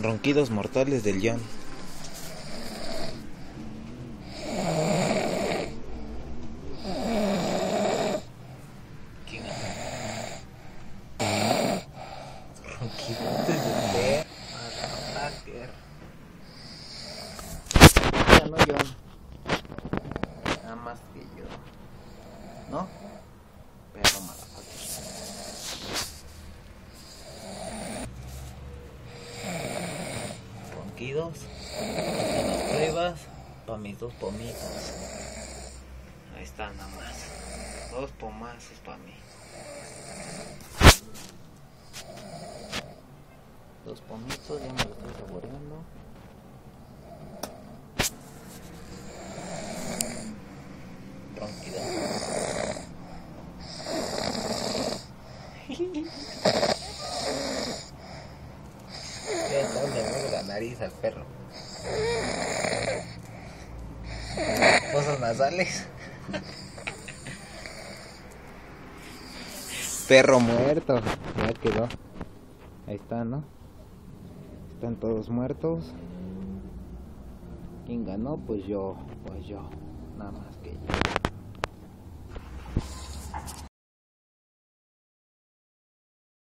Ronquidos mortales del John. Ronquidos de motherfucker. Ya no John. Nada más que yo. ¿No? Perro motherfucker. Ronquidos. Están las pruebas para mis dos pomitos. Ahí están nada más. Dos pomazos para mí. Dos pomitos, ya me lo estoy saboreando. Ronquidos. Le mueve la nariz al perro. Fosas nasales. Perro muerto. Ya quedó. Ahí está, ¿no? Están todos muertos. ¿Quién ganó? Pues yo. Nada más que yo.